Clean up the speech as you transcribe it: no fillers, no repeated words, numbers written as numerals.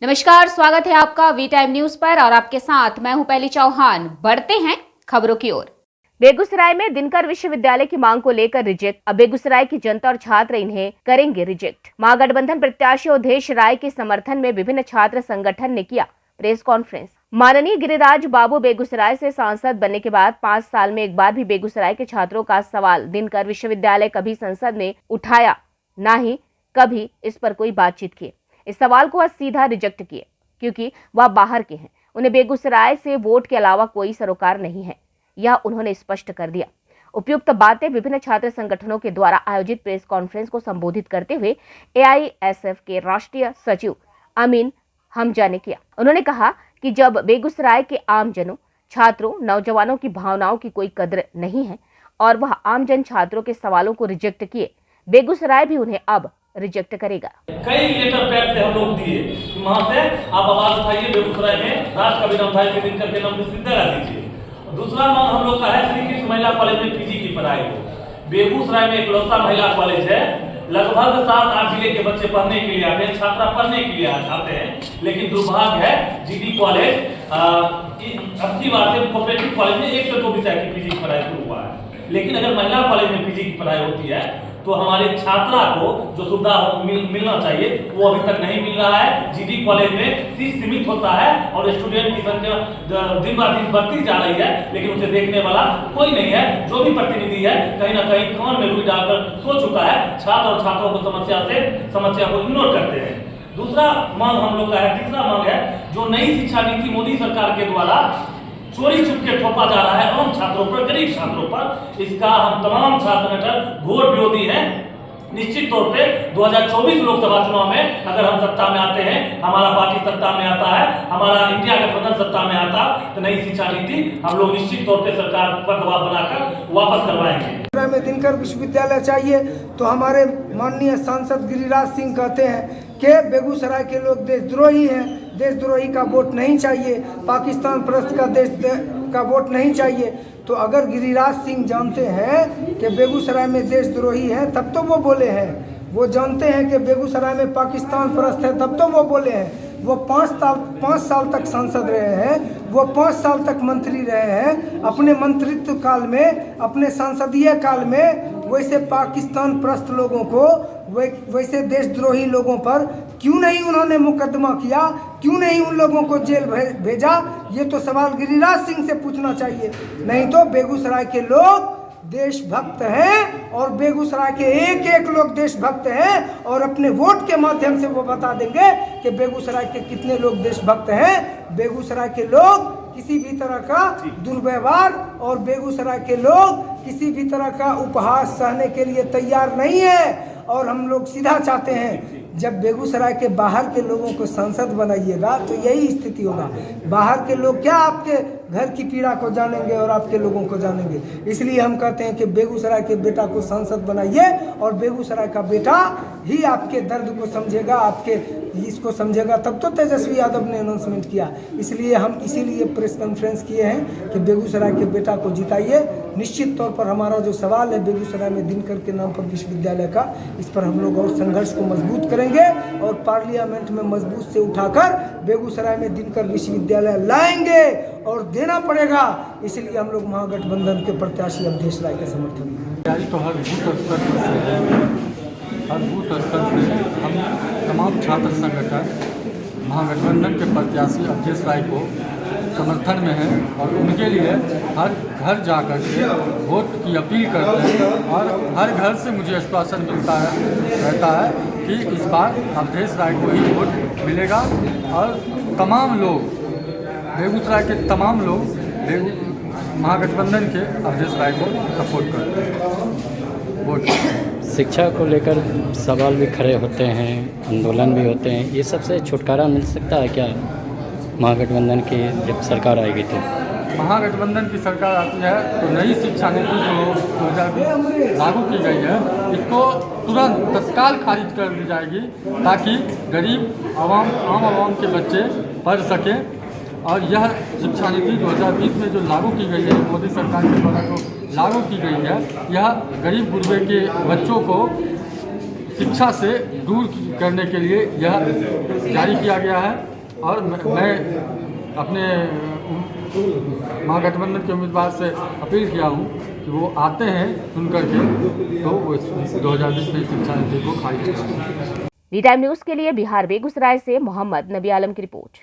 नमस्कार, स्वागत है आपका वी टाइम न्यूज पर और आपके साथ मैं हूं पहली चौहान। बढ़ते हैं खबरों की ओर। बेगूसराय में दिनकर विश्वविद्यालय की मांग को लेकर रिजेक्ट। अब बेगूसराय की जनता और छात्र इन्हें करेंगे रिजेक्ट। महागठबंधन प्रत्याशी अवधेश राय के समर्थन में विभिन्न छात्र संगठन ने किया प्रेस कॉन्फ्रेंस। माननीय गिरिराज बाबू बेगूसराय से सांसद बनने के बाद 5 साल में एक बार भी बेगूसराय के छात्रों का सवाल दिनकर विश्वविद्यालय कभी संसद में उठाया, न ही कभी इस पर कोई बातचीत की। इस सवाल को वह सीधा रिजेक्ट किए क्योंकि वह बाहर के हैं। उन्हें बेगूसराय से वोट के अलावा कोई सरोकार नहीं है, यह उन्होंने स्पष्ट कर दिया। उपयुक्त बातें विभिन्न छात्र संगठनों के द्वारा आयोजित प्रेस कॉन्फ्रेंस को संबोधित करते हुए AISF के राष्ट्रीय सचिव अमीन हमजा ने किया। उन्होंने कहा कि जब बेगूसराय के आमजनों, छात्रों, नौजवानों की भावनाओं की कोई कद्र नहीं है और वह आमजन छात्रों के सवालों को रिजेक्ट किए, बेगूसराय भी उन्हें अब रिजेक्ट करेगा। कई लेटर पैड से हम लोग दिए कि वहां से आप आवाज उठाइए, बेगूसराय में राष्ट्र कवि रामधारी के दिनकर के नाम विश्वविद्यालय दीजिए। दूसरा मांग हम लोग का है श्री कृष्ण महिला कॉलेज में PG की पढ़ाई हो। बेगूसराय में इकलौता महिला कॉलेज है, लगभग 7-8 जिले के बच्चे पढ़ने के लिए आते हैं, छात्रा पढ़ने के लिए आते हैं, लेकिन दुर्भाग्य है GD कॉलेज अच्छी बात है, कोऑपरेटिव कॉलेज में 1 से 2 विषय की PG की पढ़ाई शुरू हुआ है, लेकिन अगर महिला कॉलेज में PG की पढ़ाई होती है तो हमारे छात्रा को जो सुविधा मिलना चाहिए वो अभी तक नहीं मिल रहा है। GD कॉलेज में फीस सीमित होता है और स्टूडेंट की संख्या दिन ब दिन बढ़ती जा रही है, लेकिन उसे देखने वाला कोई नहीं है। जो भी प्रतिनिधि है कहीं ना कहीं कान में रुई डालकर सो चुका है, छात्र और छात्रों को समस्या को इग्नोर करते हैं। दूसरा मांग हम लोग का है, तीसरा मांग है जो नई शिक्षा नीति मोदी सरकार के द्वारा चोरी चुपके थोपा जा रहा है आम छात्रों पर, गरीब छात्रों पर, इसका हम तमाम छात्र संगठन घोर विरोधी हैं। निश्चित तौर पे 2024 लोकसभा चुनाव में अगर हम सत्ता में आते हैं, हमारा पार्टी सत्ता में आता है, हमारा इंडिया गठबंधन सत्ता में आता, तो नई शिक्षा नीति हम लोग निश्चित तौर पे सरकार पर दबाव बनाकर वापस करवाएंगे। में दिनकर विश्वविद्यालय चाहिए तो हमारे माननीय सांसद गिरिराज सिंह कहते हैं कि बेगूसराय के लोग देशद्रोही हैं, देशद्रोही का वोट नहीं चाहिए, पाकिस्तान परस्त का देश का वोट नहीं चाहिए। तो अगर गिरिराज सिंह जानते हैं कि बेगूसराय में देशद्रोही है तब तो वो बोले हैं, वो जानते हैं कि बेगूसराय में पाकिस्तान परस्त है तब तो वो बोले हैं। वो 5 साल तक सांसद रहे हैं, वो 5 साल तक मंत्री रहे हैं। अपने मंत्रित्व काल में, अपने संसदीय काल में वैसे पाकिस्तान परस्त लोगों को, वैसे देशद्रोही लोगों पर क्यों नहीं उन्होंने मुकदमा किया, क्यों नहीं उन लोगों को जेल भेजा? ये तो सवाल गिरिराज सिंह से पूछना चाहिए। नहीं तो बेगूसराय के लोग देशभक्त हैं और बेगूसराय के एक लोग देशभक्त हैं और अपने वोट के माध्यम से वो बता देंगे कि बेगूसराय के कितने लोग देशभक्त हैं। बेगूसराय के लोग किसी भी तरह का दुर्व्यवहार और बेगूसराय के लोग किसी भी तरह का उपहास सहने के लिए तैयार नहीं है। और हम लोग सीधा चाहते हैं, जब बेगूसराय के बाहर के लोगों को सांसद बनाइएगा तो यही स्थिति होगा। बाहर के लोग क्या आपके घर की पीड़ा को जानेंगे और आपके लोगों को जानेंगे। इसलिए हम कहते हैं कि बेगूसराय के बेटा को सांसद बनाइए और बेगूसराय का बेटा ही आपके दर्द को समझेगा, आपके इसको समझेगा। तब तो तेजस्वी यादव ने अनाउंसमेंट किया। इसलिए हम इसीलिए प्रेस कॉन्फ्रेंस किए हैं कि बेगूसराय के बेटा को जिताइए। निश्चित तौर पर हमारा जो सवाल है बेगूसराय में दिनकर के नाम पर विश्वविद्यालय का, इस पर हम लोग और संघर्ष को मजबूत करेंगे और पार्लियामेंट में मजबूत से उठाकर बेगूसराय में दिनकर विश्वविद्यालय लाएंगे और देना पड़ेगा। इसलिए हम लोग महागठबंधन के प्रत्याशी अवधेश राय के समर्थन में तो हर बूथ स्तर से हम तमाम छात्र संगठन महागठबंधन के प्रत्याशी अवधेश राय को समर्थन में हैं और उनके लिए हर घर जा कर के वोट की अपील करते हैं और हर घर से मुझे आश्वासन रहता है कि इस बार अवधेश राय को ही वोट मिलेगा। और तमाम लोग बेगूसराय के तमाम लोग महागठबंधन के अवधेश राय को सपोर्ट करते हैं, वोट। शिक्षा को लेकर सवाल भी खड़े होते हैं, आंदोलन भी होते हैं, ये सबसे छुटकारा मिल सकता है क्या महागठबंधन की जब सरकार आएगी तो? महागठबंधन की सरकार आती है तो नई शिक्षा नीति जो 2020 लागू की गई है इसको तुरंत तत्काल खारिज कर दी जाएगी ताकि गरीब आम आवाम के बच्चे पढ़ सकें। और यह शिक्षा नीति 2020 में जो लागू की गई है, मोदी सरकार के द्वारा जो लागू की गई है, यह गरीब गुरबे के बच्चों को शिक्षा से दूर करने के लिए यह जारी किया गया है। और मैं अपने महागठबंधन के उम्मीदवार से अपील किया हूँ कि वो आते हैं सुन करके तो वो 2020 में शिक्षा नीति को खारिज करें। वी टाइम न्यूज़ के लिए बिहार बेगूसराय से मोहम्मद नबी आलम की रिपोर्ट।